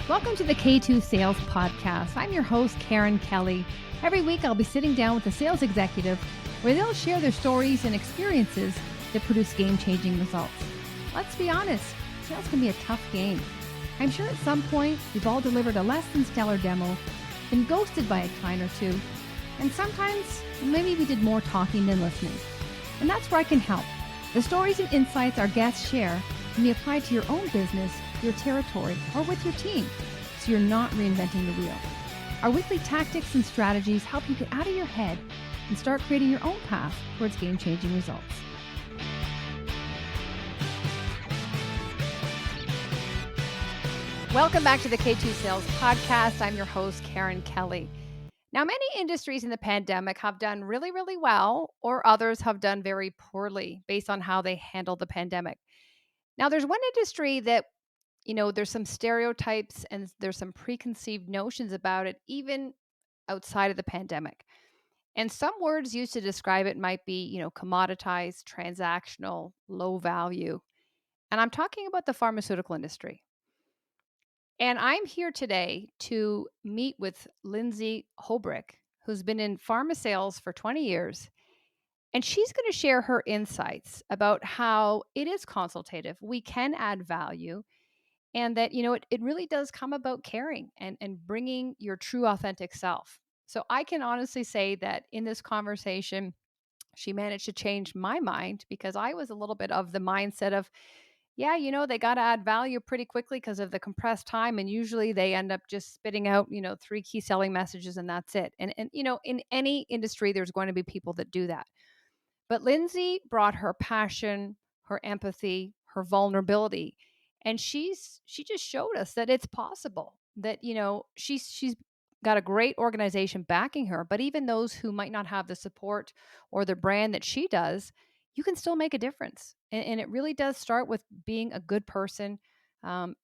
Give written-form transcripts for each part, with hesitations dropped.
Welcome to the K2 Sales Podcast. I'm your host, Karen Kelly. Every week, I'll be sitting down with a sales executive where they'll share their stories and experiences that produce game-changing results. Let's be honest, sales can be a tough game. I'm sure at some point, we've all delivered a less than stellar demo, been ghosted by a client or two, and sometimes maybe we did more talking than listening. And that's where I can help. The stories and insights our guests share can be applied to your own business, your territory, or with your team, so you're not reinventing the wheel. Our weekly tactics and strategies help you get out of your head and start creating your own path towards game-changing results. Welcome back to the K2 Sales Podcast. I'm your host, Karen Kelly. Now, many industries in the pandemic have done really, really well, or others have done very poorly based on how they handled the pandemic. Now, there's one industry that, there's some stereotypes and there's some preconceived notions about it, even outside of the pandemic. And some words used to describe it might be, commoditized, transactional, low value. And I'm talking about the pharmaceutical industry. And I'm here today to meet with Lindsay Haubrich, who's been in pharma sales for 20 years. And she's going to share her insights about how it is consultative. We can add value, and that, it really does come about caring and bringing your true authentic self. So I can honestly say that in this conversation, she managed to change my mind, because I was a little bit of the mindset of, yeah, they got to add value pretty quickly because of the compressed time. And usually they end up just spitting out, 3 key selling messages and that's it. And, in any industry, there's going to be people that do that. But Lindsay brought her passion, her empathy, her vulnerability. And she just showed us that it's possible, that, she's got a great organization backing her. But even those who might not have the support or the brand that she does, you can still make a difference. And it really does start with being a good person,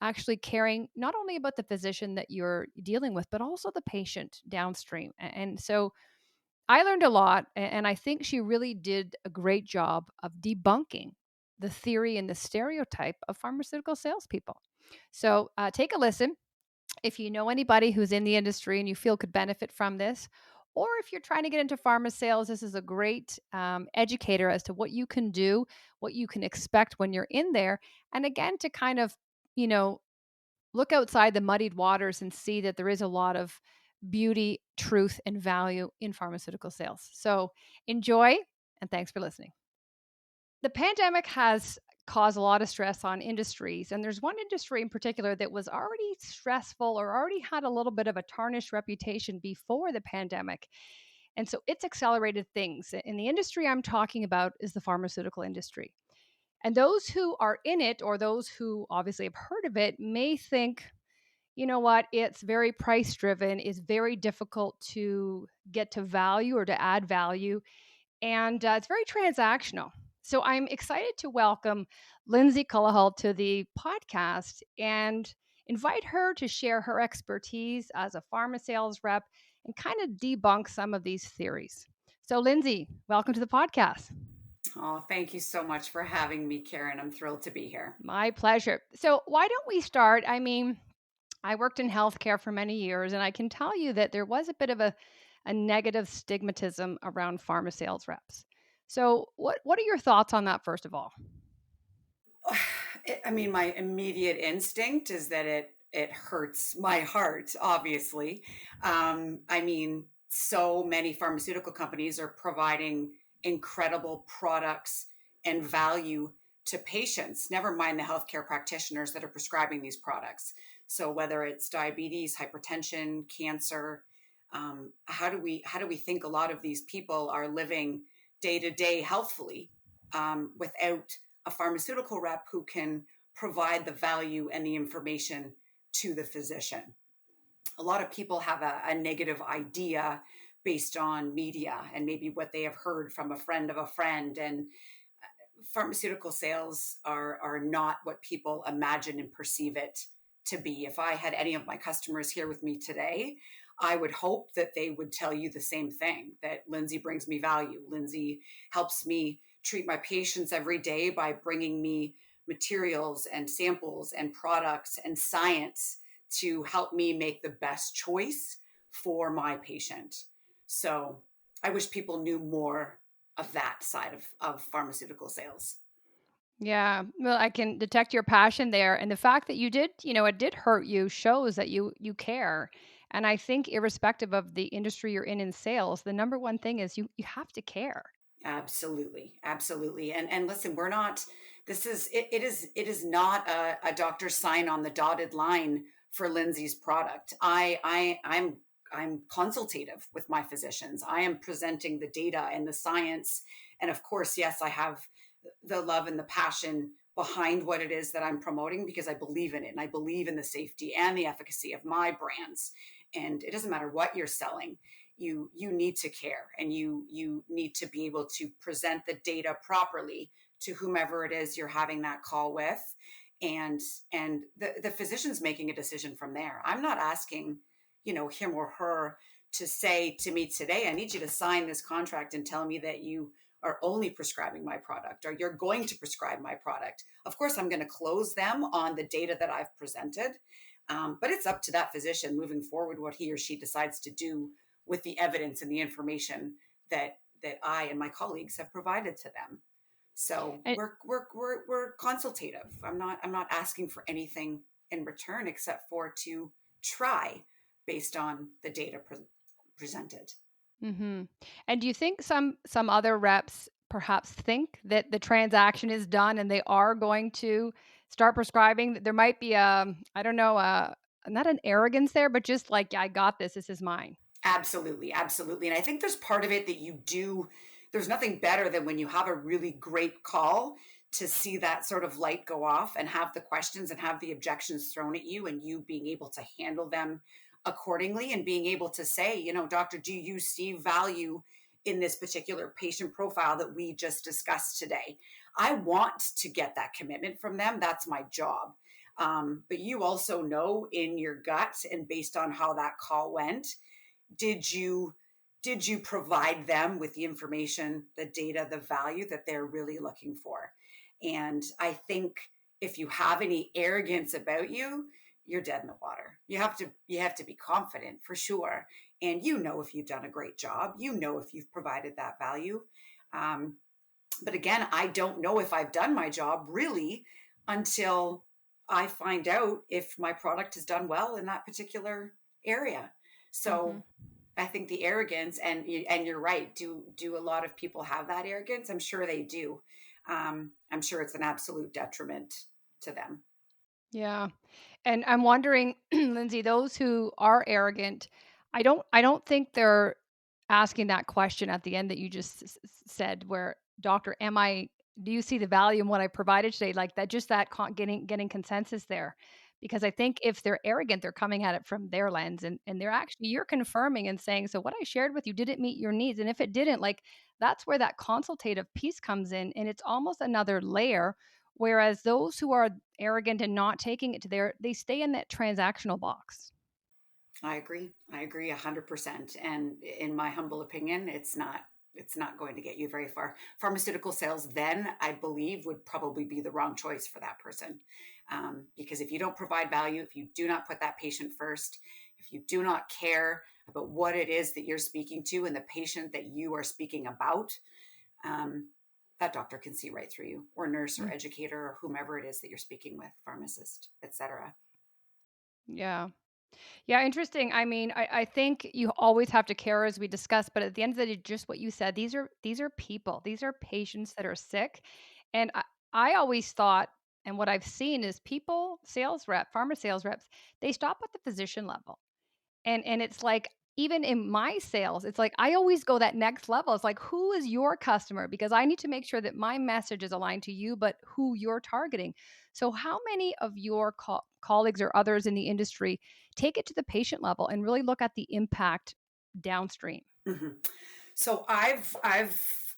actually caring not only about the physician that you're dealing with, but also the patient downstream. And so I learned a lot, and I think she really did a great job of debunking the theory and the stereotype of pharmaceutical salespeople. So take a listen. If you know anybody who's in the industry and you feel could benefit from this, or if you're trying to get into pharma sales, this is a great educator as to what you can do, what you can expect when you're in there. And again, to kind of, you know, look outside the muddied waters and see that there is a lot of beauty, truth, and value in pharmaceutical sales. So enjoy, and thanks for listening. The pandemic has caused a lot of stress on industries, and there's one industry in particular that was already stressful or already had a little bit of a tarnished reputation before the pandemic. And so it's accelerated things. And the industry I'm talking about is the pharmaceutical industry. And those who are in it, or those who obviously have heard of it, may think, you know what, it's very price driven, it's very difficult to get to value or to add value, and it's very transactional. So I'm excited to welcome Lindsay Haubrich to the podcast and invite her to share her expertise as a pharma sales rep and kind of debunk some of these theories. So Lindsay, welcome to the podcast. Oh, thank you so much for having me, Karen. I'm thrilled to be here. My pleasure. So why don't we start? I mean, I worked in healthcare for many years, and I can tell you that there was a bit of a negative stigmatism around pharma sales reps. So, what are your thoughts on that, first of all? I mean, my immediate instinct is that it hurts my heart, obviously. I mean, so many pharmaceutical companies are providing incredible products and value to patients, never mind the healthcare practitioners that are prescribing these products. So whether it's diabetes, hypertension, cancer, how do we think a lot of these people are living day to day healthfully without a pharmaceutical rep who can provide the value and the information to the physician? A lot of people have a negative idea based on media and maybe what they have heard from a friend of a friend. And pharmaceutical sales are not what people imagine and perceive it to be. If I had any of my customers here with me today, I would hope that they would tell you the same thing, that Lindsay brings me value. Lindsay helps me treat my patients every day by bringing me materials and samples and products and science to help me make the best choice for my patient. So I wish people knew more of that side of pharmaceutical sales. Yeah. Well, I can detect your passion there. And the fact that you did, it did hurt you shows that you care. And I think irrespective of the industry you're in sales, the number one thing is you have to care. Absolutely, absolutely. And listen, we're not. This is it is not a doctor's sign on the dotted line for Lindsay's product. I'm consultative with my physicians. I am presenting the data and the science, and of course, yes, I have the love and the passion behind what it is that I'm promoting because I believe in it and I believe in the safety and the efficacy of my brands. And it doesn't matter what you're selling, you need to care, and you need to be able to present the data properly to whomever it is you're having that call with, and the physician's making a decision from there. I'm not asking him or her to say to me today, I need you to sign this contract and tell me that you are only prescribing my product or you're going to prescribe my product. Of course, I'm going to close them on the data that I've presented, but it's up to that physician moving forward what he or she decides to do with the evidence and the information that I and my colleagues have provided to them. So And we're consultative. I'm not asking for anything in return except for to try based on the data presented. mhm. And do you think some other reps perhaps think that the transaction is done and they are going to start prescribing? That there might be I don't know, not an arrogance there, but just like, "Yeah, I got this. This is mine." Absolutely, absolutely. And I think there's part of it that you do. There's nothing better than when you have a really great call to see that sort of light go off and have the questions and have the objections thrown at you and you being able to handle them accordingly and being able to say, doctor, do you see value in this particular patient profile that we just discussed today? I want to get that commitment from them. That's my job. But you also know in your gut and based on how that call went, did you provide them with the information, the data, the value that they're really looking for? And I think if you have any arrogance about you, you're dead in the water. You have to be confident for sure, and if you've done a great job, if you've provided that value. um, but again, I don't know if I've done my job really until I find out if my product has done well in that particular area. Mhm. So I think the arrogance, and you're right. Do a lot of people have that arrogance? I'm sure they do. I'm sure it's an absolute detriment to them. Yeah. And I'm wondering, Lindsay, those who are arrogant, I don't think they're asking that question at the end that you just said, where, "Doctor, do you see the value in what I provided today?" Like that, just that getting consensus there. Because I think if they're arrogant, they're coming at it from their lens, and they're actually, you're confirming and saying, "So what I shared with you, did it meet your needs?" And if it didn't, like, that's where that consultative piece comes in, and it's almost another layer. Whereas those who are arrogant and not taking it to they stay in that transactional box. I agree. I agree 100%. And in my humble opinion, it's not going to get you very far. Pharmaceutical sales, then I believe, would probably be the wrong choice for that person, because if you don't provide value, if you do not put that patient first, if you do not care about what it is that you're speaking to and the patient that you are speaking about, um, that doctor can see right through you, or nurse, or Mm, educator, or whomever it is that you're speaking with, pharmacist, etc. yeah. Yeah, interesting. I mean, I think you always have to care, as we discussed, but at the end of the day, just what you said, these are people. These are patients that are sick. And I always thought, and what I've seen is people, pharma sales reps, they stop at the physician level. And it's like, even in my sales, it's like I always go that next level. It's like, who is your customer? Because I need to make sure that my message is aligned to you, but who you're targeting. So, how many of your colleagues or others in the industry take it to the patient level and really look at the impact downstream? Mhm. So I've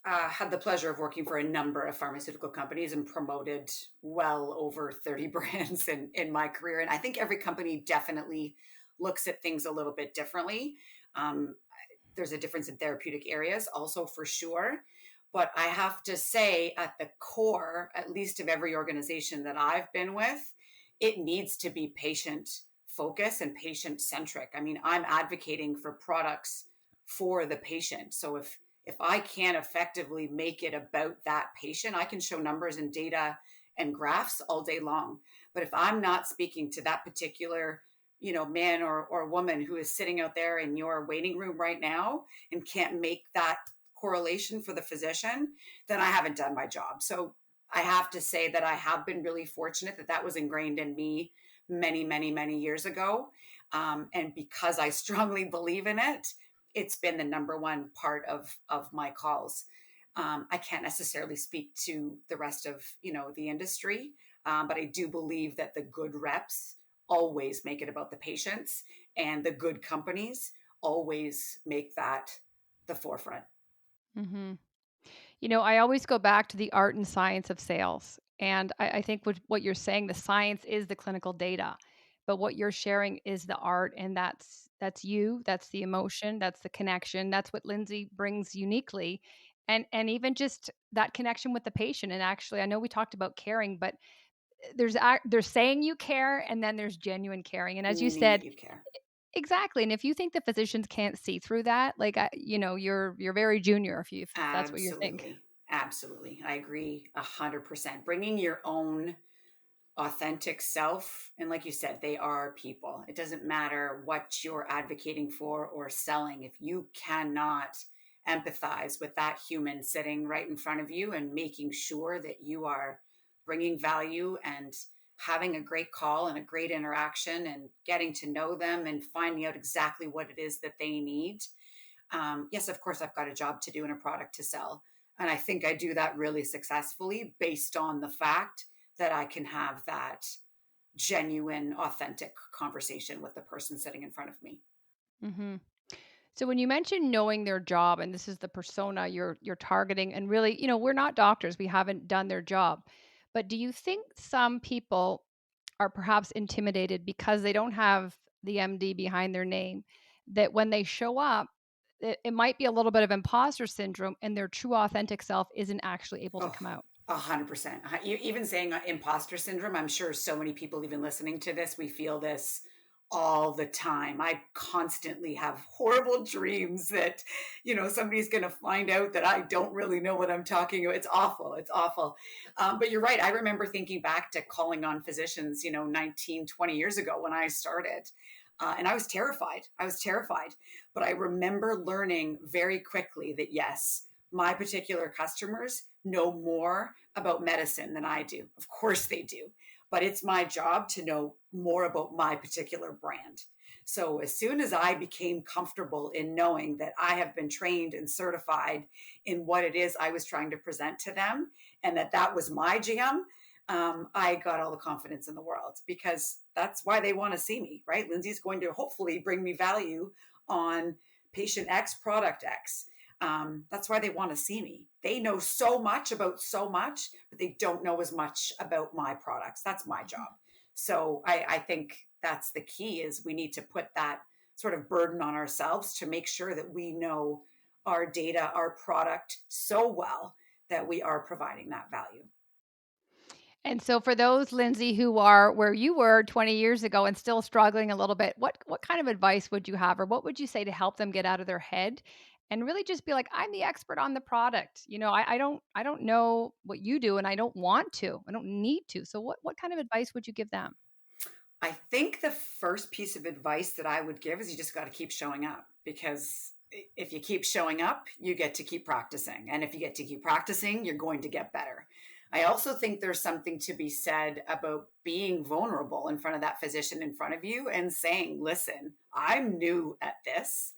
had the pleasure of working for a number of pharmaceutical companies and promoted well over 30 brands in my career. And I think every company definitely looks at things a little bit differently. Um, there's a difference in therapeutic areas also for sure. But I have to say, at the core, at least of every organization that I've been with, it needs to be patient focus and patient centric. I mean, I'm advocating for products for the patient. So if I can't effectively make it about that patient, I can show numbers and data and graphs all day long. But if I'm not speaking to that particular, man or woman who is sitting out there in your waiting room right now and can't make that correlation for the physician, then I haven't done my job. So I have to say that I have been really fortunate that that was ingrained in me many, many, many years ago. And because I strongly believe in it, it's been the number one part of my calls. I can't necessarily speak to the rest of the industry, but I do believe that the good reps always make it about the patients, and the good companies always make that the forefront. Mhm. I always go back to the art and science of sales. And I think what you're saying, the science is the clinical data, but what you're sharing is the art, and that's you, that's the emotion, that's the connection, that's what Lindsay brings uniquely, and even just that connection with the patient. And actually, I know we talked about caring, but there's saying you care, and then there's genuine caring. And as you Meaning that said, you care. exactly. And if you think the physicians can't see through that, like you're very junior if that's what you think. Absolutely. Absolutely. I agree 100%. Bringing your own authentic self. And like you said, they are people. It doesn't matter what you're advocating for or selling. If you cannot empathize with that human sitting right in front of you and making sure that you are bringing value and having a great call and a great interaction and getting to know them and finding out exactly what it is that they need, yes, of course, I've got a job to do and a product to sell. And I think I do that really successfully based on the fact that I can have that genuine, authentic conversation with the person sitting in front of me. Mhm. So when you mention knowing their job, and this is the persona you're targeting, and really, we're not doctors, we haven't done their job. But do you think some people are perhaps intimidated because they don't have the MD behind their name, that when they show up, it might be a little bit of imposter syndrome and their true authentic self isn't actually able to Oh, come out? 100%. Even saying imposter syndrome, I'm sure so many people, even listening to this, we feel this all the time. I constantly have horrible dreams that, somebody's going to find out that I don't really know what I'm talking about. It's awful. It's awful. But you're right. I remember thinking back to calling on physicians, 19, 20 years ago when I started. And I was terrified. I was terrified. But I remember learning very quickly that yes, my particular customers know more about medicine than I do. Of course they do. But it's my job to know more about my particular brand. So as soon as I became comfortable in knowing that I have been trained and certified in what it is I was trying to present to them and that that was my jam, I got all the confidence in the world because that's why they want to see me, right? Lindsay's going to hopefully bring me value on patient X, product X. That's why they want to see me. They know so much about so much, but they don't know as much about my products. That's my job. So I think that's the key is we need to put that sort of burden on ourselves to make sure that we know our data, our product so well that we are providing that value. And so for those, Lindsay, who are where you were 20 years ago and still struggling a little bit, what kind of advice would you have, or what would you say to help them get out of their head and really just be like, I'm the expert on the product. I don't know what you do, and I don't want to. I don't need to. So what kind of advice would you give them? I think the first piece of advice that I would give is you just got to keep showing up because if you keep showing up, you get to keep practicing. And if you get to keep practicing, you're going to get better. I also think there's something to be said about being vulnerable in front of that physician in front of you and saying, listen, I'm new at this.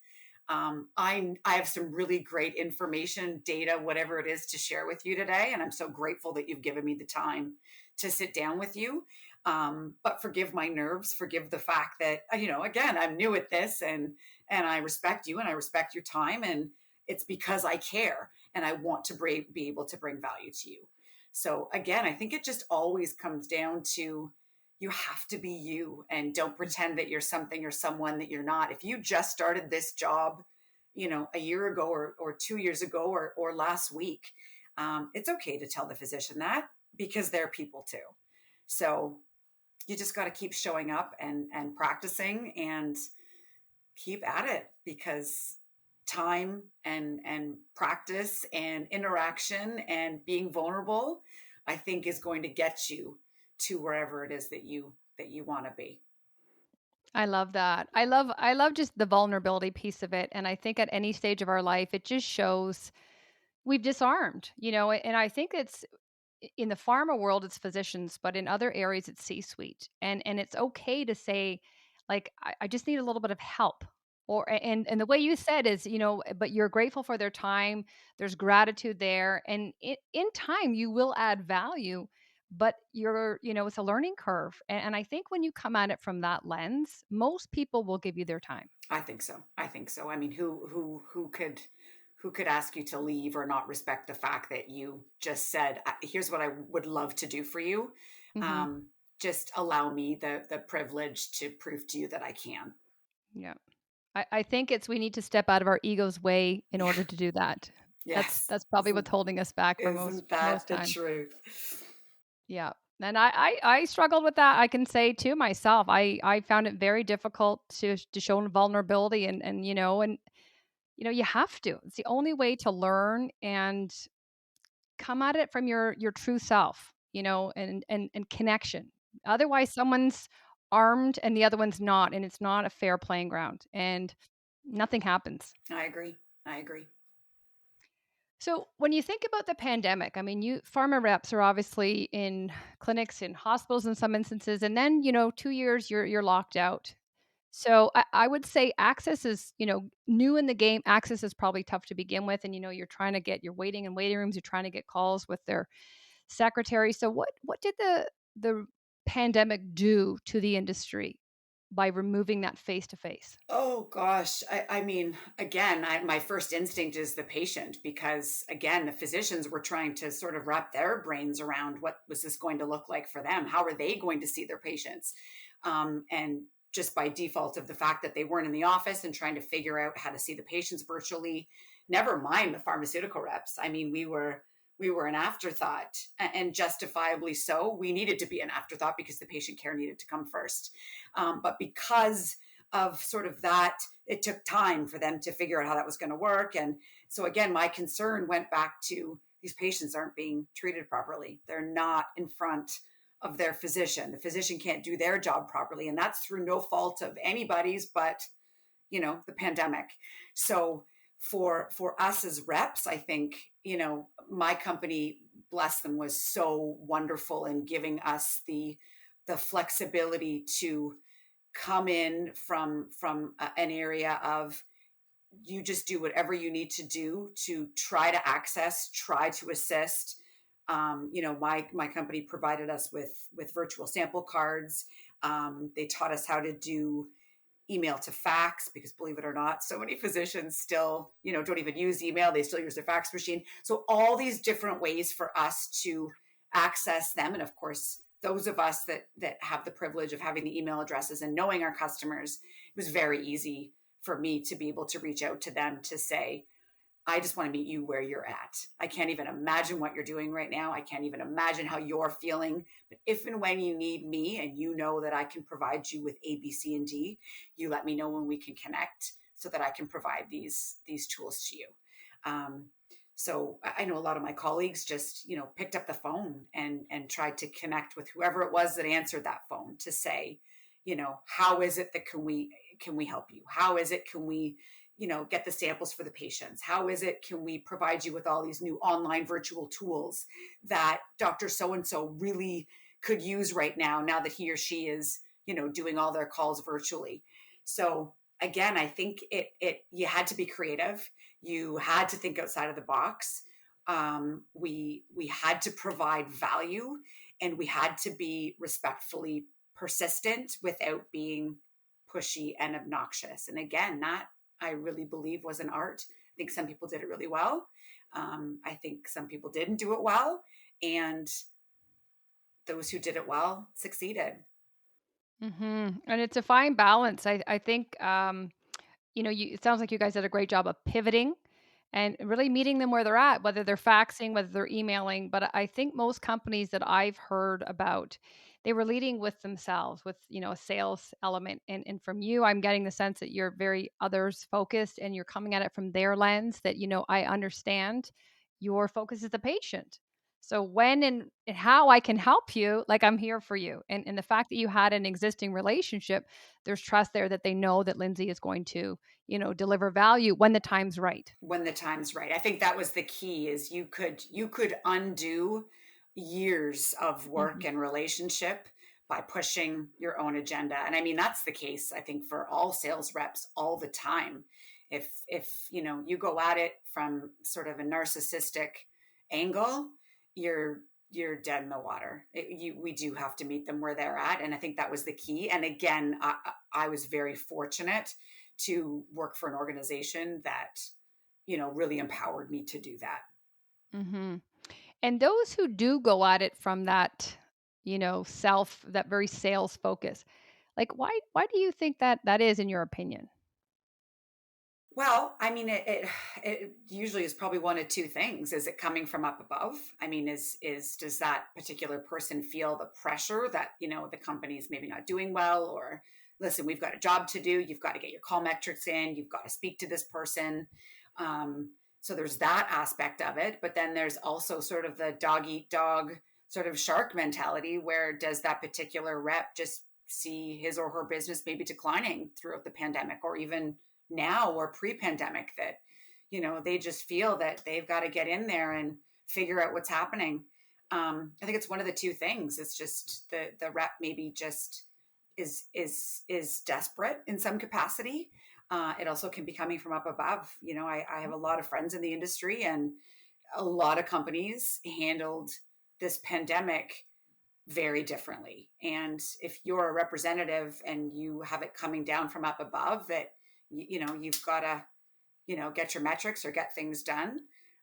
I have some really great information, data, whatever it is to share with you today. And I'm so grateful that you've given me the time to sit down with you. But forgive my nerves, forgive the fact that, again, I'm new at this and I respect you and I respect your time. And it's because I care and I want to be able to bring value to you. So again, I think it just always comes down to you have to be you and don't pretend that you're something or someone that you're not. If you just started this job, a year ago or 2 years ago or last week, it's okay to tell the physician that because they're people too. So you just got to keep showing up and practicing and keep at it, because time and practice and interaction and being vulnerable, I think, is going to get you to wherever it is that you want to be. I love that. I love just the vulnerability piece of it, and I think at any stage of our life, it just shows we've disarmed, and I think it's in the pharma world, it's physicians, but in other areas, it's C-suite, and it's okay to say, like, I just need a little bit of help, and the way you said is, but you're grateful for their time. There's gratitude there, and in time, you will add value, but it's a learning curve, and I think when you come at it from that lens, most people will give you their time. I think so. I think so. I mean, who could ask you to leave or not respect the fact that you just said, "Here's what I would love to do for you. Hmm. Um, just allow me the privilege to prove to you that I can." Yeah. I think it's we need to step out of our ego's way in order to do that. That's Yes. that's probably what's Isn't holding us back for most isn't that most the times. truth? Yeah. And I struggled with that. I can say to myself, I found it very difficult to show vulnerability and you have to. It's the only way to learn and come at it from your true self, and connection. Otherwise someone's armed and the other one's not, and it's not a fair playing ground and nothing happens. I agree. I agree. So, when you think about the pandemic, I mean, you pharma reps are obviously in clinics, in hospitals, in some instances, and then 2 years you're locked out. So, I would say access is new in the game. Access is probably tough to begin with, and you're trying to get you're waiting in waiting rooms. You're trying to get calls with their secretary. So, what did the pandemic do to the industry by removing that face to face? Oh gosh. I mean, again, my first instinct is the patient, because again, the physicians were trying to sort of wrap their brains around what was this going to look like for them? How are they going to see their patients? And just by default of the fact that they weren't in the office and trying to figure out how to see the patients virtually, never mind the pharmaceutical reps. I mean, we were an afterthought, and justifiably so. We needed to be an afterthought because the patient care needed to come first. But because of sort of that, it took time for them to figure out how that was going to work. And so again, my concern went back to these patients aren't being treated properly. They're not in front of their physician. The physician can't do their job properly, and that's through no fault of anybody's but the pandemic. So for us as reps, I think my company, bless them, was so wonderful in giving us the flexibility to come in from an area of, you just do whatever you need to do to try to access, try to assist. My company provided us with virtual sample cards. They taught us how to do email to fax, because believe it or not, so many physicians still don't even use email. They still use their fax machine. So all these different ways for us to access them. And of course, those of us that have the privilege of having the email addresses and knowing our customers, it was very easy for me to be able to reach out to them to say, I just want to meet you where you're at. I can't even imagine what you're doing right now. I can't even imagine how you're feeling. But if and when you need me, and you know that I can provide you with A, B, C, and D, you let me know when we can connect so that I can provide these tools to you. Um, so I know a lot of my colleagues just picked up the phone and tried to connect with whoever it was that answered that phone to say, how is it that can we help you? How is it can we get the samples for the patients? How is it can we provide you with all these new online virtual tools that Dr. So and so really could use right now that he or she is doing all their calls virtually? So again, I think it you had to be creative. You had to think outside of the box. We had to provide value, and we had to be respectfully persistent without being pushy and obnoxious. And again, that I really believe was an art. I think some people did it really well. I think some people didn't do it well. And those who did it well succeeded. And it's a fine balance. I think it sounds like you guys did a great job of pivoting and really meeting them where they're at, whether they're faxing, whether they're emailing. But I think most companies that I've heard about, they were leading with themselves, with, a sales element. And from you, I'm getting the sense that you're very others focused and you're coming at it from their lens that, I understand your focus is the patient. So when and how I can help you, like I'm here for you. And the fact that you had an existing relationship, there's trust there that they know that Lindsay is going to, deliver value when the time's right. When the time's right. I think that was the key, is you could undo years of work Mhm. and relationship by pushing your own agenda. And I mean, that's the case, I think, for all sales reps all the time. If you go at it from sort of a narcissistic angle, you're you're dead in the water. We do have to meet them where they're at, and I think that was the key. And again, I was very fortunate to work for an organization that really empowered me to do that. Mhm. And those who do go at it from that, that very sales focus, like why do you think that that is in your opinion? Well, I mean, it usually is probably one of two things. Is it coming from up above? I mean, is does that particular person feel the pressure that the company's maybe not doing well, or listen, we've got a job to do. You've got to get your call metrics in. You've got to speak to this person. Um, so there's that aspect of it, but then there's also sort of the dog eat dog sort of shark mentality, where does that particular rep just see his or her business maybe declining throughout the pandemic, or even now or pre-pandemic, that they just feel that they've got to get in there and figure out what's happening. I think it's one of the two things. It's just the rep maybe just is desperate in some capacity. It also can be coming from up above. I have a lot of friends in the industry, and a lot of companies handled this pandemic very differently. And if you're a representative and you have it coming down from up above, that you've got to get your metrics or get things done,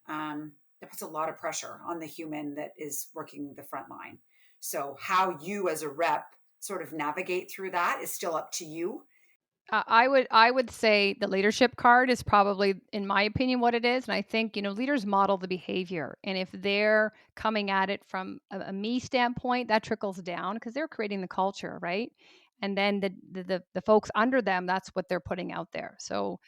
that puts a lot of pressure on the human that is working the front line. So how you as a rep sort of navigate through that is still up to you. I would say the leadership card is probably, in my opinion, what it is. And I think, leaders model the behavior. And if they're coming at it from a me standpoint, that trickles down because they're creating the culture, right? And then the folks under them, that's what they're putting out there. So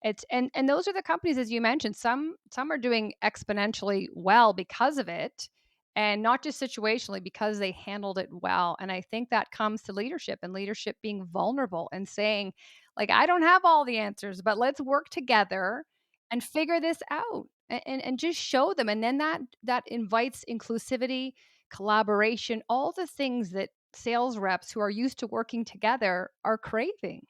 it's and those are the companies, as you mentioned. Some are doing exponentially well because of it, and not just situationally because they handled it well. And I think that comes to leadership, and leadership being vulnerable and saying, like, I don't have all the answers, but let's work together and figure this out and just show them. And then that invites inclusivity, collaboration, all the things that sales reps who are used to working together are craving.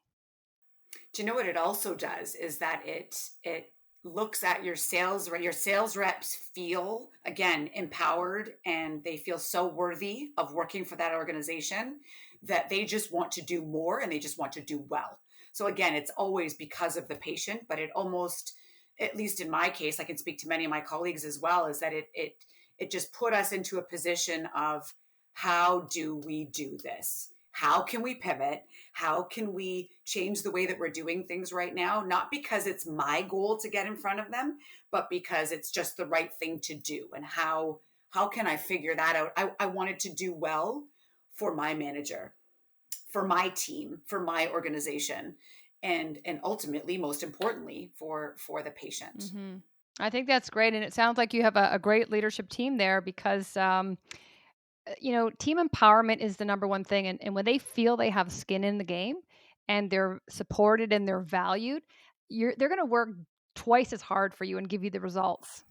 Do you know what it also does, is that it looks at your sales reps feel, again, empowered, and they feel so worthy of working for that organization that they just want to do more and they just want to do well. So again, it's always because of the patient, but it almost, at least in my case, I can speak to many of my colleagues as well, is that it just put us into a position of, how do we do this? How can we pivot? How can we change the way that we're doing things right now? Not because it's my goal to get in front of them, but because it's just the right thing to do. And how can I figure that out? I wanted to do well for my manager, for my team, for my organization, and ultimately, most importantly, for the patient. Hmm. I think that's great. And it sounds like you have a great leadership team there because, team empowerment is the number one thing. And when they feel they have skin in the game and they're supported and they're valued, they're going to work twice as hard for you and give you the results.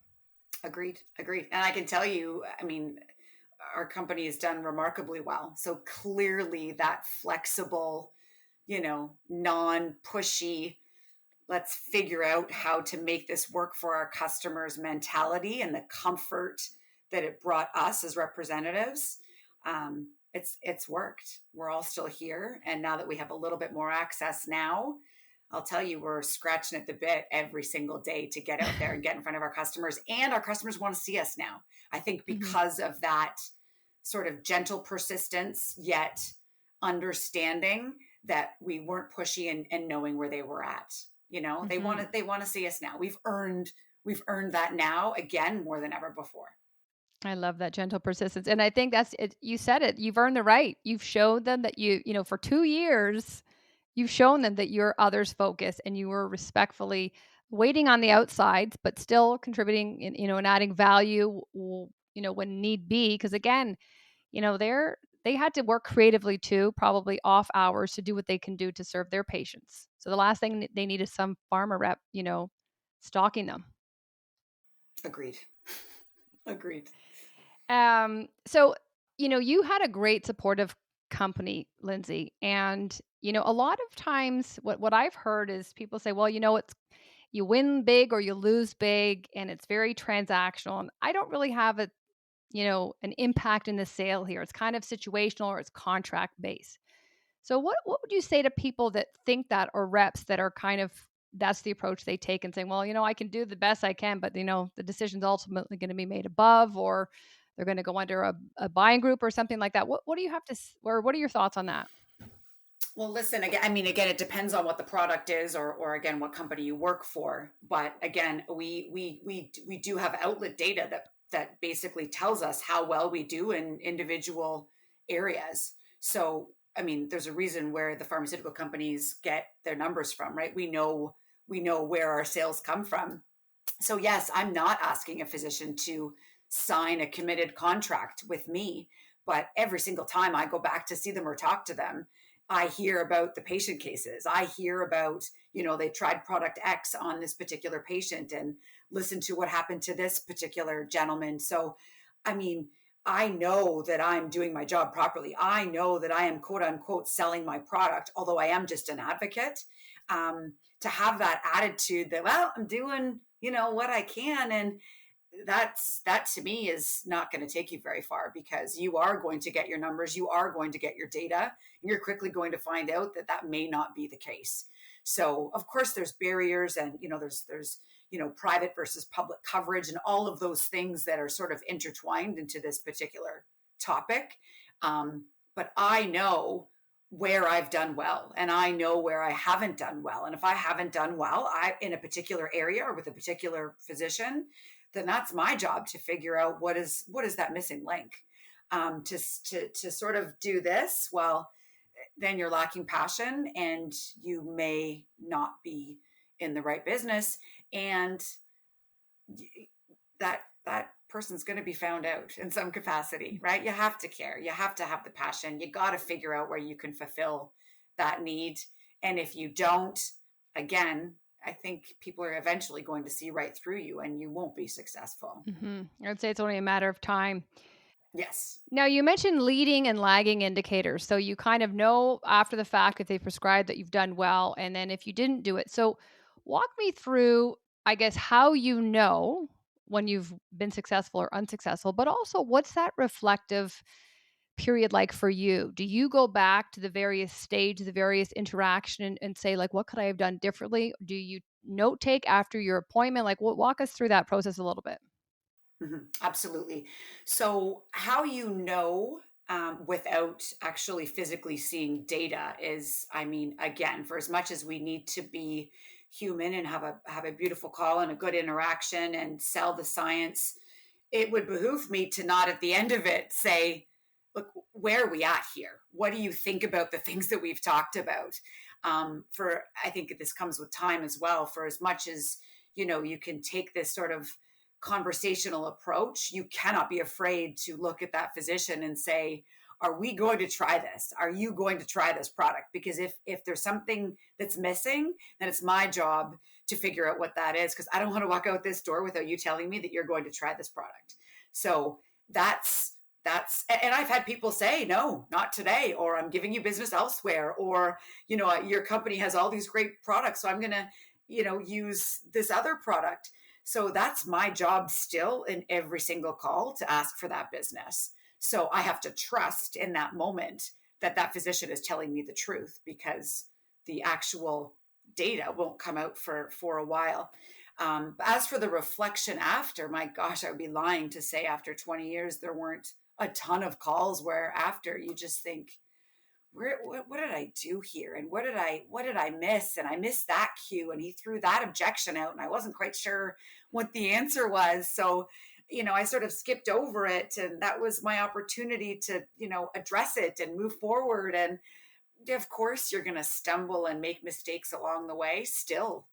Agreed, agreed. And I can tell you, I mean, our company has done remarkably well. So clearly that flexible, non-pushy, let's figure out how to make this work for our customers mentality, and the comfort that it brought us as representatives. It's worked. We're all still here, and now that we have a little bit more access now, I'll tell you, we're scratching at the bit every single day to get out there and get in front of our customers, and our customers want to see us now. I think Hmm. because of that sort of gentle persistence, yet understanding that we weren't pushy, and knowing where they were at. They want Hmm. to they want to see us now. We've earned that now, again, more than ever before. I love that gentle persistence. And I think that's it. You said it. You've earned the right. You've showed them that for 2 years, you've shown them that you're others focused and you were respectfully waiting on the outsides, but still contributing and adding value, when need be. Cause again, they had to work creatively too, probably off hours to do what they can do to serve their patients. So the last thing they need is some pharma rep, stalking them. Agreed. Agreed. So, you had a great supportive company, Lindsay. And, a lot of times what I've heard is people say, well, it's you win big or you lose big and it's very transactional. And I don't really have an impact in the sale here. It's kind of situational or it's contract based. So what would you say to people that think that or reps that are kind of that's the approach they take and saying, well, I can do the best I can, but the decision's ultimately going to be made above or they're going to go under a buying group or something like that. What do you have to or what are your thoughts on that? Well, listen, again, I mean, again, it depends on what the product is or again, what company you work for. But again, we do have outlet data that basically tells us how well we do in individual areas. So, I mean, there's a reason where the pharmaceutical companies get their numbers from, right? We know where our sales come from. So yes, I'm not asking a physician to sign a committed contract with me, but every single time I go back to see them or talk to them, I hear about the patient cases. I hear about, they tried product X on this particular patient and listen to what happened to this particular gentleman. So, I mean, I know that I'm doing my job properly. I know that I am quote unquote selling my product, although I am just an advocate. To have that attitude that, well, I'm doing, what I can. And that to me is not going to take you very far because you are going to get your numbers, you are going to get your data, and you're quickly going to find out that that may not be the case. So of course there's barriers and there's private versus public coverage and all of those things that are sort of intertwined into this particular topic. But I know where I've done well and I know where I haven't done well. And if I haven't done well, I in a particular area or with a particular physician, then that's my job to figure out what is that missing link. To sort of do this, well, then you're lacking passion and you may not be in the right business, and that person's going to be found out in some capacity, right? You have to care, you have to have the passion, you got to figure out where you can fulfill that need. And if you don't, again, I think people are eventually going to see right through you and you won't be successful. I'd say it's only a matter of time. Yes. Now, you mentioned leading and lagging indicators. So you kind of know after the fact if they prescribed that you've done well, and then if you didn't do it. So walk me through, I guess, how you know when you've been successful or unsuccessful, but also what's that reflective period like for you? Do you go back to the various stage, the various interaction and say, like, what could I have done differently? Do you note take after your appointment? Like, walk us through that process a little bit. Absolutely. So, how you know without actually physically seeing data is, I mean, again, for as much as we need to be human and have a beautiful call and a good interaction and sell the science, it would behoove me to not at the end of it say, look, where are we at here? What do you think about the things that we've talked about? For I think this comes with time as well. For as much as you can take this sort of conversational approach, you cannot be afraid to look at that physician and say, are we going to try this? Are you going to try this product? Because if there's something that's missing, then it's my job to figure out what that is, because I don't want to walk out this door without you telling me that you're going to try this product. So that's and I've had people say, no, not today, or I'm giving you business elsewhere, or your company has all these great products, so I'm going to use this other product. So that's my job still in every single call to ask for that business. So I have to trust in that moment that that physician is telling me the truth, because the actual data won't come out for a while. As for the reflection after, my gosh, I would be lying to say after 20 years there weren't a ton of calls where after you just think, what did I do here? And what did I miss? And I missed that cue and he threw that objection out and I wasn't quite sure what the answer was. So, I sort of skipped over it, and that was my opportunity to, address it and move forward. And of course, you're going to stumble and make mistakes along the way still,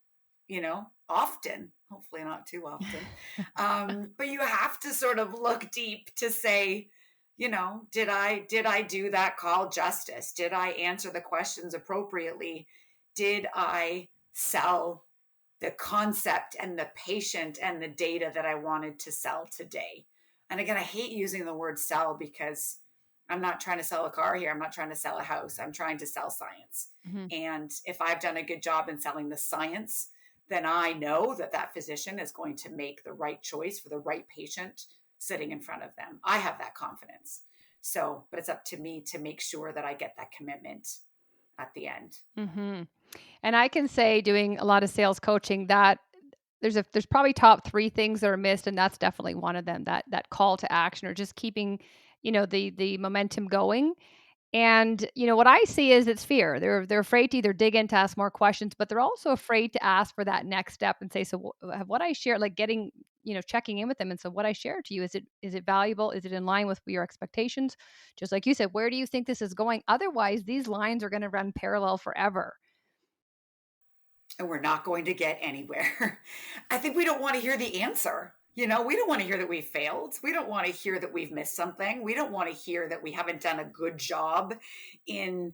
often, hopefully not too often. But you have to sort of look deep to say, did I do that call justice? Did I answer the questions appropriately? Did I sell the concept and the patient and the data that I wanted to sell today? And again, I hate using the word sell because I'm not trying to sell a car here. I'm not trying to sell a house. I'm trying to sell science. Mhm. And if I've done a good job in selling the science, then I know that that physician is going to make the right choice for the right patient sitting in front of them. I have that confidence. So, but it's up to me to make sure that I get that commitment at the end. Mhm. And I can say doing a lot of sales coaching that there's probably top 3 things that are missed, and that's definitely one of them, that call to action or just keeping, the momentum going. And, what I see is it's fear. They're afraid to either dig in to ask more questions, but they're also afraid to ask for that next step and say, "So, what I share," like getting, checking in with them, and so what I share to you, is it valuable? Is it in line with your expectations? Just like you said, where do you think this is going? Otherwise, these lines are gonna run parallel forever. And we're not going to get anywhere. I think we don't want to hear the answer. We don't want to hear that we failed. We don't want to hear that we've missed something. We don't want to hear that we haven't done a good job in,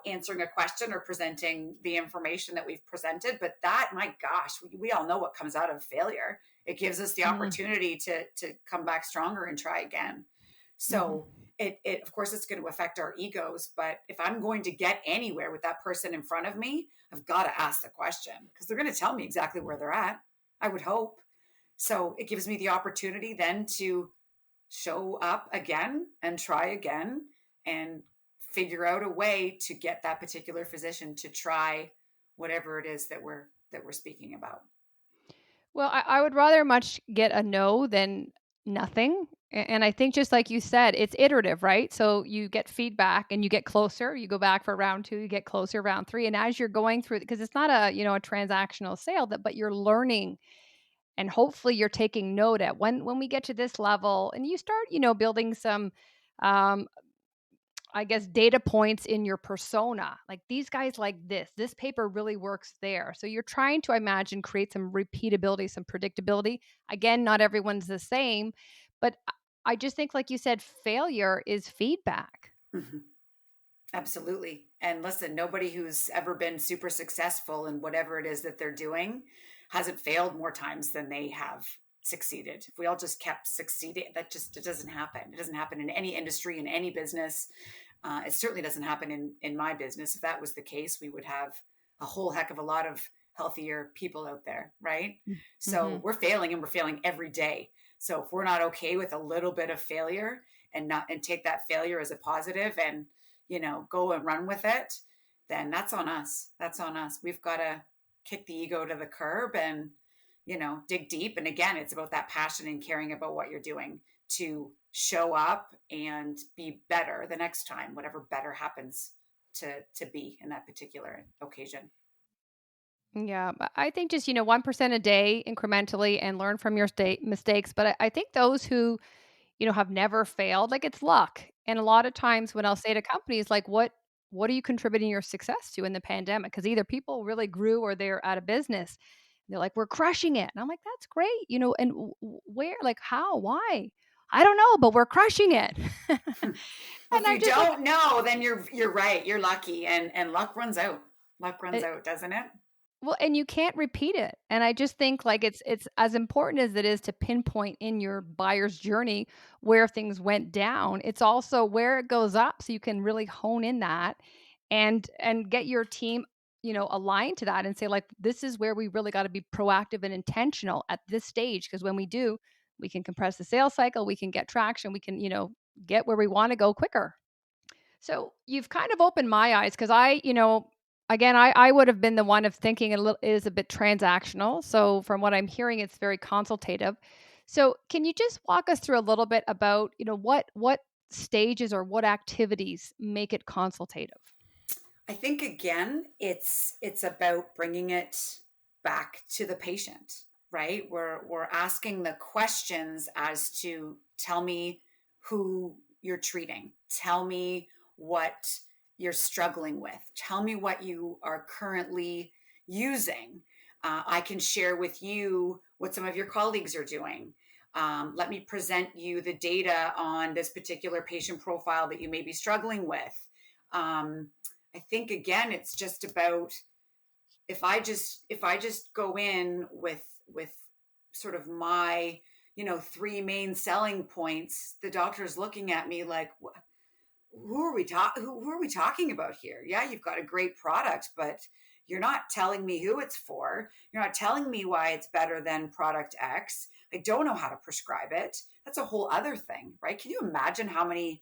answering a question or presenting the information that we've presented. But that, my gosh, we all know what comes out of failure. It gives us the Mm, opportunity to come back stronger and try again. mhm. So it of course it's going to affect our egos, but if I'm going to get anywhere with that person in front of me, I've got to ask the question because they're going to tell me exactly where they're at, I would hope. So it gives me the opportunity then to show up again and try again and figure out a way to get that particular physician to try whatever it is that we're speaking about. Well, I would rather much get a no than nothing. And I think just like you said, it's iterative, right? So you get feedback and you get closer. You go back for round 2, you get closer round 3, and as you're going through, because it's not a transactional sale, but you're learning, and hopefully you're taking note at when we get to this level and you start, building some um I guess, data points in your persona. Like these guys like this. This paper really works there. So you're trying to, I imagine, create some repeatability, some predictability. Again, not everyone's the same, but I just think, like you said, failure is feedback. Mhm. Absolutely. And listen, nobody who's ever been super successful in whatever it is that they're doing hasn't failed more times than they have succeeded. If we all just kept succeeding, it doesn't happen. It doesn't happen in any industry, in any business. It certainly doesn't happen in my business. If that was the case, we would have a whole heck of a lot of healthier people out there, right? Mm-hmm. So we're failing and we're failing every day. So if we're not okay with a little bit of failure and take that failure as a positive and go and run with it, then that's on us. That's on us. We've got to kick the ego to the curb and, dig deep. And again, it's about that passion and caring about what you're doing to show up and be better the next time, whatever better happens to be in that particular occasion. Yeah, I think just 1% a day incrementally and learn from your mistakes. But I think those who have never failed, like, it's luck. And a lot of times when I'll say to companies, like, "What are you contributing your success to in the pandemic?" Because either people really grew or they're out of business. They're like, "We're crushing it." And I'm like, "That's great." And where, like, how, why? I don't know, but we're crushing it. Well, And if I'm you just like, don't know, then you're right. You're lucky, and luck runs out. Luck runs it, out, doesn't it? well, and you can't repeat it. And I just think, like, it's as important as it is to pinpoint in your buyer's journey where things went down, it's also where it goes up so you can really hone in that and get your team, aligned to that and say, like, this is where we really got to be proactive and intentional at this stage, because when we do, we can compress the sales cycle, we can get traction, we can, get where we want to go quicker. So you've kind of opened my eyes because again, I would have been the one of thinking it is a bit transactional. So from what I'm hearing, it's very consultative. So can you just walk us through a little bit about, what stages or what activities make it consultative? I think again, it's about bringing it back to the patient, right? We're asking the questions as to tell me who you're treating. Tell me what you're struggling with. Tell me what you are currently using. I can share with you what some of your colleagues are doing. Let me present you the data on this particular patient profile that you may be struggling with. I think again, it's just about if I just go in with sort of my three main selling points, the doctor's looking at me like, who are we talking about here? Yeah, you've got a great product, but you're not telling me who it's for. You're not telling me why it's better than product X. I don't know how to prescribe it. That's a whole other thing, right? Can you imagine how many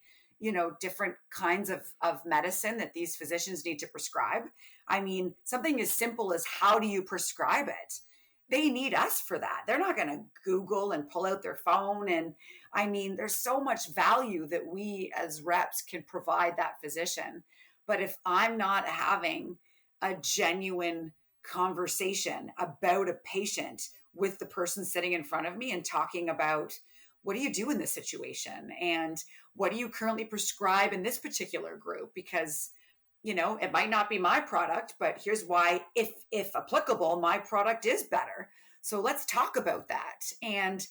different kinds of medicine that these physicians need to prescribe? I mean, something as simple as how do you prescribe it? They need us for that. They're not going to Google and pull out their phone. And I mean, there's so much value that we as reps can provide that physician. But if I'm not having a genuine conversation about a patient with the person sitting in front of me and talking about what do you do in this situation and what do you currently prescribe in this particular group, because it might not be my product, but here's why, if applicable, my product is better. So let's talk about that. And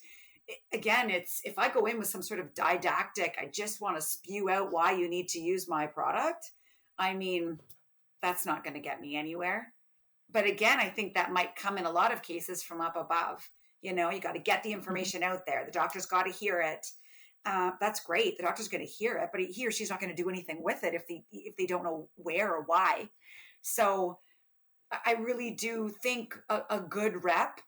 again, it's if I go in with some sort of didactic, I just want to spew out why you need to use my product. I mean, that's not going to get me anywhere. But again, I think that might come in a lot of cases from up above. You got to get the Mhm. information out there. The doctor's got to hear it. That's great. The doctor's going to hear it, but he or she's not going to do anything with it if they don't know where or why. So I really do think a good rep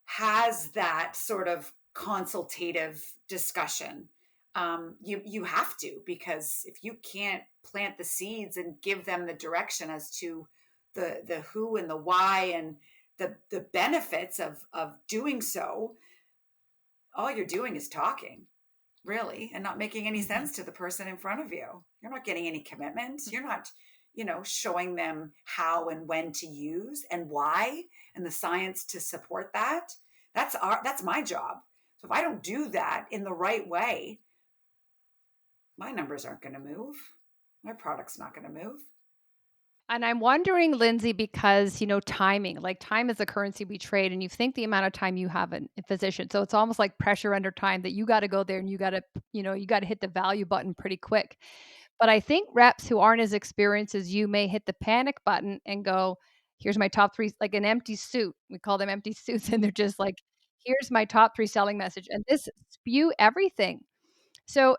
has that sort of consultative discussion. You have to, because if you can't plant the seeds and give them the direction as to the who and the why and the benefits of doing so, all you're doing is talking, really, and not making any Mhm. sense to the person in front of you. You're not getting any commitment. You're not, showing them how and when to use and why and the science to support that. That's my job. So if I don't do that in the right way, my numbers aren't going to move. My product's not going to move. And I'm wondering, Lindsay, because, timing, like time is a currency we trade, and you think the amount of time you have in a physician. So it's almost like pressure under time that you got to go there and you got to hit the value button pretty quick. But I think reps who aren't as experienced as you may hit the panic button and go, here's my top three, like an empty suit. We call them empty suits. And they're just like, here's my top three selling message. And this spew everything. So,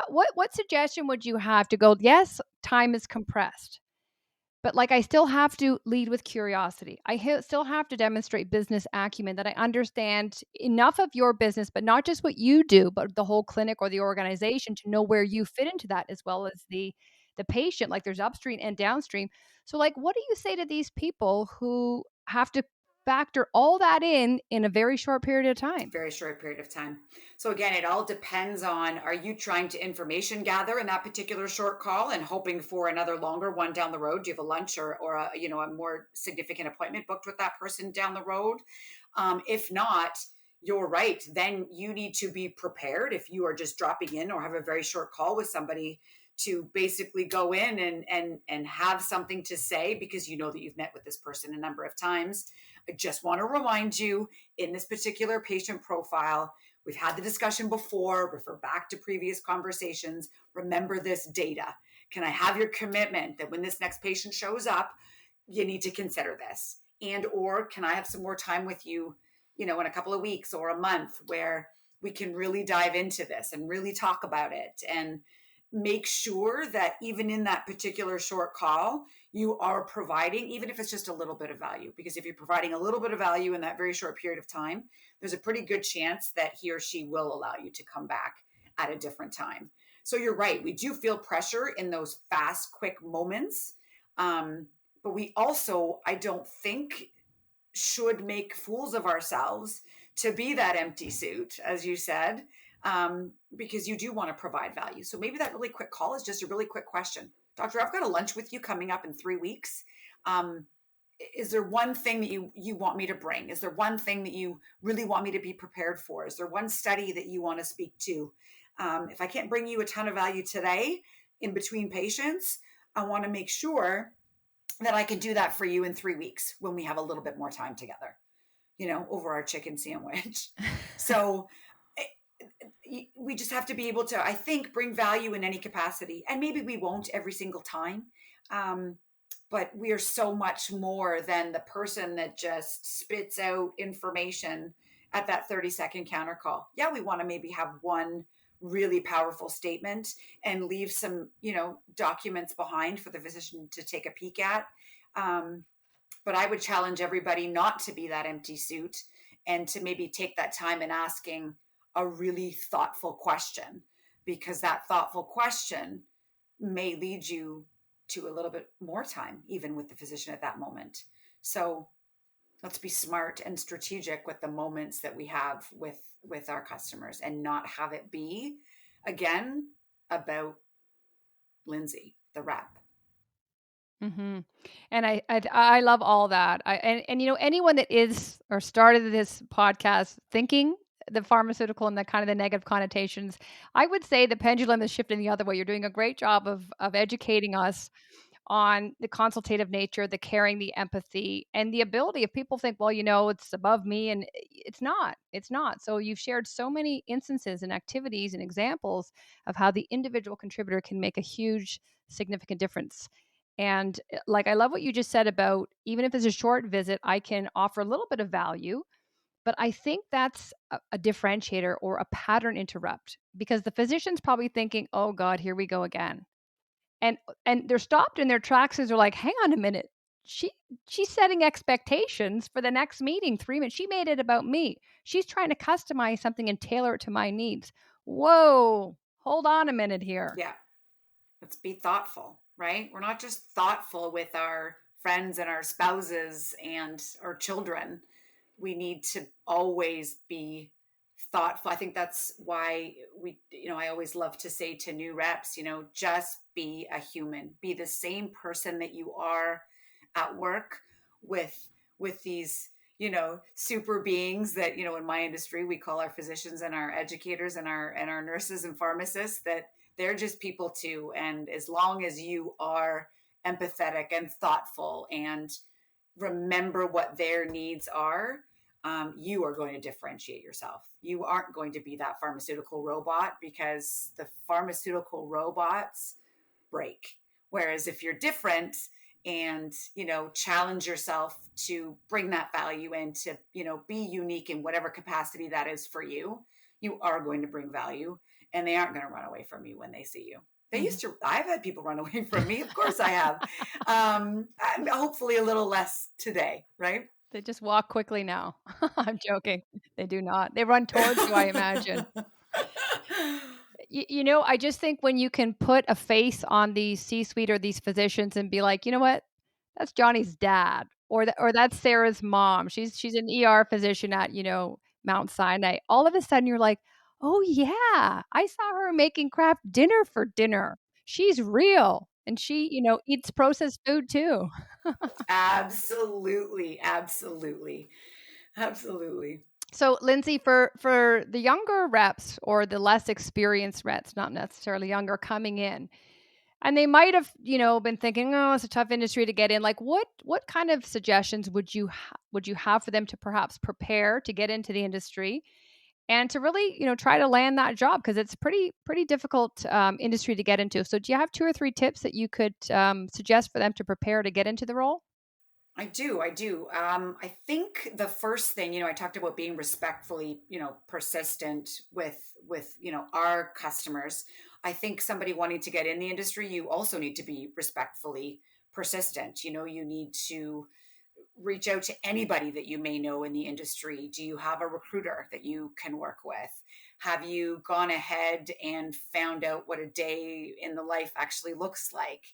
what suggestion would you have to go, yes, time is compressed, but, like, I still have to lead with curiosity. Still have to demonstrate business acumen, that I understand enough of your business, but not just what you do, but the whole clinic or the organization, to know where you fit into that, as well as the patient. Like, there's upstream and downstream. So, like, what do you say to these people who have to factor all that in a very short period of time? Very short period of time. So again, it all depends on, are you trying to information gather in that particular short call and hoping for another longer one down the road? Do you have a lunch or a more significant appointment booked with that person down the road? If not, you're right. Then you need to be prepared if you are just dropping in or have a very short call with somebody, to basically go in and have something to say, because you know that you've met with this person a number of times. I just want to remind you, in this particular patient profile, we've had the discussion before, refer back to previous conversations, remember this data. Can I have your commitment that when this next patient shows up, you need to consider this? And or can I have some more time with you, in a couple of weeks or a month, where we can really dive into this and really talk about it, and make sure that even in that particular short call, you are providing, even if it's just a little bit of value. Because if you're providing a little bit of value in that very short period of time, there's a pretty good chance that he or she will allow you to come back at a different time. So you're right. We do feel pressure in those fast, quick moments. But we also, I don't think, should make fools of ourselves to be that empty suit, as you said, because you do want to provide value. So maybe that really quick call is just a really quick question. Doctor, I've got a lunch with you coming up in 3 weeks. Um, is there one thing that you want me to bring? Is there one thing that you really want me to be prepared for? Is there one study that you want to speak to? If I can't bring you a ton of value today in between patients, I want to make sure that I can do that for you in 3 weeks when we have a little bit more time together, over our chicken sandwich. So we just have to be able to, I think, bring value in any capacity. And maybe we won't every single time. Um, but we are so much more than the person that just spits out information at that 30-second counter call. Yeah, we want to maybe have one really powerful statement and leave some, documents behind for the physician to take a peek at. But I would challenge everybody not to be that empty suit and to maybe take that time in asking a really thoughtful question, because that thoughtful question may lead you to a little bit more time, even with the physician at that moment. So let's be smart and strategic with the moments that we have with our customers, and not have it be, again, about Lindsay, the rep. hmm And I love all that. And anyone that is or started this podcast thinking the pharmaceutical and the kind of the negative connotations, I would say the pendulum is shifting the other way. You're doing a great job of educating us on the consultative nature, the caring, the empathy, and the ability. If people think, well, it's above me, and it's not. It's not. So you've shared so many instances and activities and examples of how the individual contributor can make a huge, significant difference. And like, I love what you just said about even if it's a short visit, I can offer a little bit of value. But I think that's a differentiator or a pattern interrupt, because the physician's probably thinking, oh God, here we go again. And they're stopped in their tracks as they're like, hang on a minute. She she's setting expectations for the next meeting 3 minutes. She made it about me. She's trying to customize something and tailor it to my needs. Whoa, hold on a minute here. Yeah, let's be thoughtful, right? We're not just thoughtful with our friends and our spouses and our children. We need to always be thoughtful. I think that's why I always love to say to new reps, just be a human, be the same person that you are at work with these, super beings that, in my industry, we call our physicians and our educators and our nurses and pharmacists, that they're just people too. And as long as you are empathetic and thoughtful and remember what their needs are, you are going to differentiate yourself. You aren't going to be that pharmaceutical robot, because the pharmaceutical robots break. Whereas if you're different and, challenge yourself to bring that value in, to, be unique in whatever capacity that is for you, you are going to bring value, and they aren't going to run away from you when they see you. I've had people run away from me. Of course I have. Hopefully a little less today, right? They just walk quickly now. I'm joking. They do not. They run towards you, I imagine. I just think when you can put a face on the C-suite or these physicians and be like, you know what? That's Johnny's dad, or that's Sarah's mom. She's an ER physician at, Mount Sinai. All of a sudden you're like, "Oh yeah, I saw her making craft dinner for dinner. She's real, and she, eats processed food too." Absolutely, absolutely, absolutely. So, Lindsay, for the younger reps or the less experienced reps, not necessarily younger, coming in, and they might have, been thinking, "Oh, it's a tough industry to get in." Like, what kind of suggestions would you have for them to perhaps prepare to get into the industry and to really, try to land that job, because it's pretty difficult industry to get into. So, do you have 2 or 3 tips that you could suggest for them to prepare to get into the role? I do. I do. I think the first thing, I talked about being respectfully, persistent with our customers. I think somebody wanting to get in the industry, you also need to be respectfully persistent. You need to reach out to anybody that you may know in the industry. Do you have a recruiter that you can work with? Have you gone ahead and found out what a day in the life actually looks like?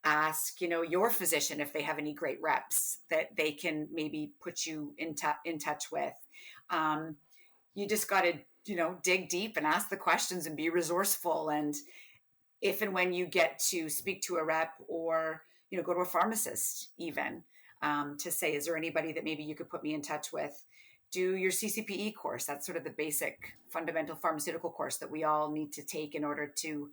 Ask, your physician if they have any great reps that they can maybe put you in touch with. Um, you just got to, dig deep and ask the questions and be resourceful. And if and when you get to speak to a rep, or go to a pharmacist even, to say, is there anybody that maybe you could put me in touch with? Do your CCPE course. That's sort of the basic fundamental pharmaceutical course that we all need to take in order to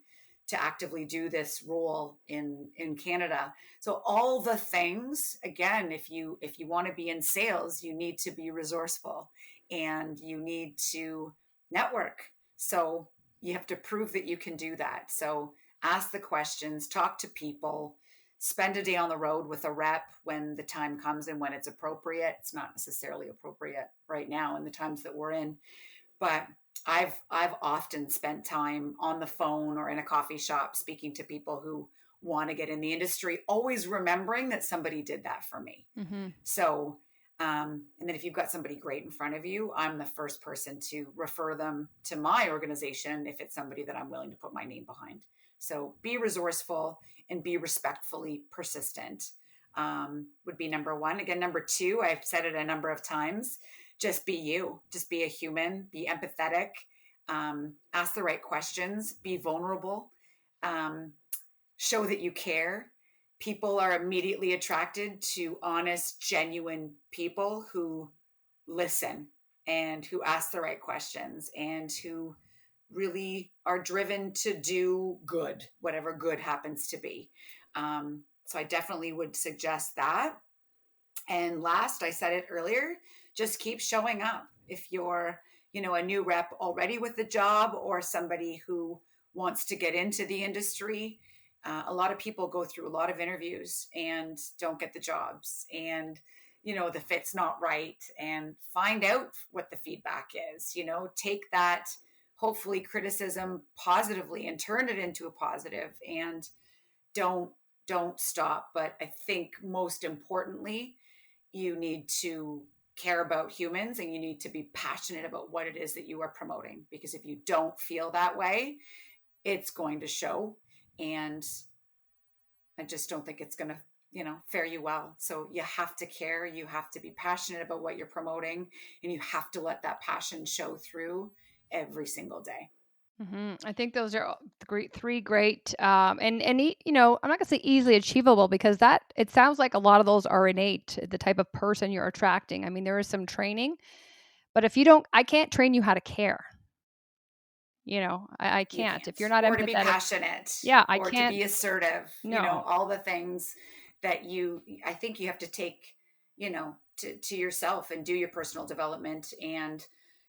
actively do this role in Canada. So all the things, again, if you want to be in sales, you need to be resourceful and you need to network. So you have to prove that you can do that. So ask the questions, talk to people, spend a day on the road with a rep when the time comes and when it's appropriate. It's not necessarily appropriate right now in the times that we're in, but I've often spent time on the phone or in a coffee shop speaking to people who want to get in the industry, always remembering that somebody did that for me. Mm-hmm. So, and then if you've got somebody great in front of you, I'm the first person to refer them to my organization if it's somebody that I'm willing to put my name behind. So be resourceful and be respectfully persistent, would be number one. Again, number two, I've said it a number of times, just be you, just be a human, be empathetic, ask the right questions, be vulnerable, um, show that you care. People are immediately attracted to honest, genuine people who listen and who ask the right questions and who really are driven to do good, whatever good happens to be. So I definitely would suggest that. And last, I said it earlier, just keep showing up. If you're, a new rep already with the job or somebody who wants to get into the industry, a lot of people go through a lot of interviews and don't get the jobs. And, the fit's not right, and find out what the feedback is, take that hopefully criticism positively and turn it into a positive, and don't don't stop. But I think most importantly, you need to care about humans and you need to be passionate about what it is that you are promoting, because if you don't feel that way, it's going to show. And I just don't think it's going to fare you well. So you have to care, you have to be passionate about what you're promoting, and you have to let that passion show through every single day. Mm-hmm. I think those are three great, I'm not gonna say easily achievable because that it sounds like a lot of those are innate. The type of person you're attracting. I mean, there is some training, but if you don't, I can't train you how to care. I You can't. If can't. you're not Or to be empathetic, passionate, yeah, I or to can't. be assertive, No. all the things that I think you have to take, to yourself and do your personal development. And,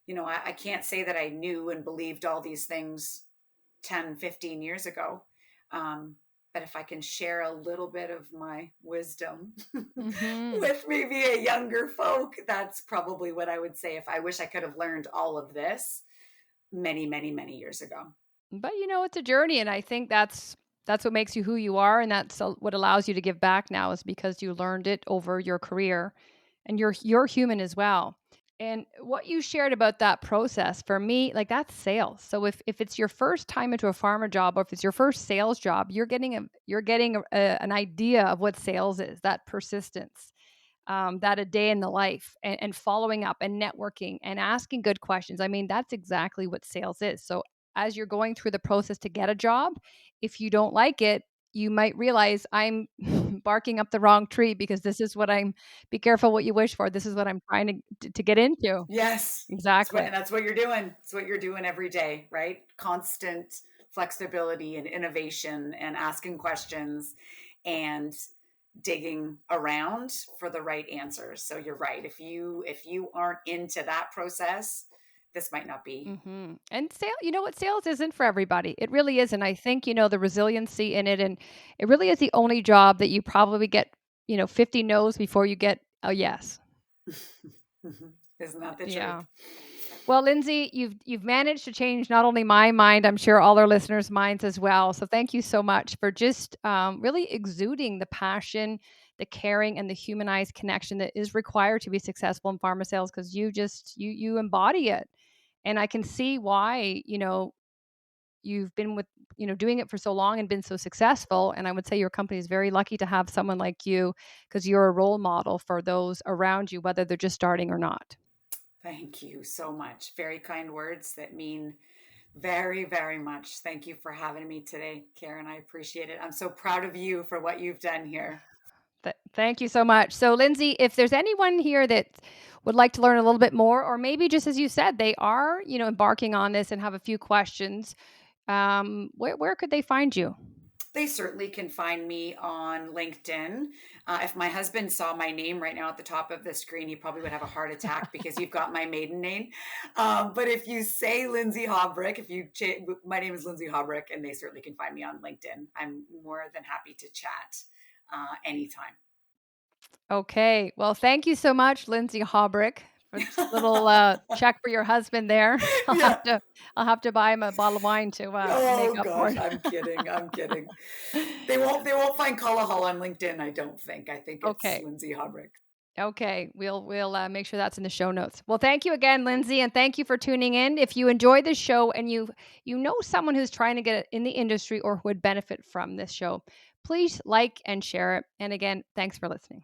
I can't say that I knew and believed all these things 10, 15 years ago. Um, but if I can share a little bit of my wisdom Mm-hmm. with maybe a younger folk, that's probably what I would say. If I wish I could have learned all of this many, many, many years ago. But it's a journey, and I think that's what makes you who you are, and that's what allows you to give back now is because you learned it over your career, and you're human as well. And what you shared about that process for me, like that's sales. So if it's your first time into a pharma job, or if it's your first sales job, you're getting an idea of what sales is. That persistence, that a day in the life, and following up and networking and asking good questions. I mean, that's exactly what sales is. So, as you're going through the process to get a job, if you don't like it, you might realize I'm barking up the wrong tree because this is what be careful what you wish for. This is what I'm trying to get into. Yes. Exactly. And that's what you're doing. It's what you're doing every day, right? Constant flexibility and innovation and asking questions and digging around for the right answers. So you're right. If you aren't into that process, this might not be. And what sales isn't for everybody. It really isn't. I think, the resiliency in it, and it really is the only job that you probably get, 50 no's before you get a yes. Isn't that the truth? Yeah. Well, Lindsay, you've managed to change not only my mind, I'm sure all our listeners' minds as well. So thank you so much for just really exuding the passion, the caring, and the humanized connection that is required to be successful in pharma sales, because you embody it. And I can see why, you've been doing it for so long and been so successful. And I would say your company is very lucky to have someone like you, because you're a role model for those around you, whether they're just starting or not. Thank you so much. Very kind words that mean Very, very much. Thank you for having me today, Karen. I appreciate it. I'm so proud of you for what you've done here. Thank you so much. So, Lindsay, if there's anyone here that would like to learn a little bit more, or maybe just as you said, they are, embarking on this and have a few questions, where could they find you? They certainly can find me on LinkedIn. If my husband saw my name right now at the top of the screen, he probably would have a heart attack because you've got my maiden name. But if you say Lindsay Haubrich, my name is Lindsay Haubrich, and they certainly can find me on LinkedIn. I'm more than happy to chat anytime. Okay. Well, thank you so much, Lindsay Haubrich, for just a little check for your husband there. I'll have Yeah. to I'll have to buy him a bottle of wine to make Oh up for gosh, it. I'm kidding. I'm kidding. They won't find Kala Hall on LinkedIn, I don't think. I think it's Okay. Lindsay Haubrich. Okay, we'll make sure that's in the show notes. Well, thank you again, Lindsay, and thank you for tuning in. If you enjoy this show and you know someone who's trying to get in the industry or who would benefit from this show, please like and share it. And again, thanks for listening.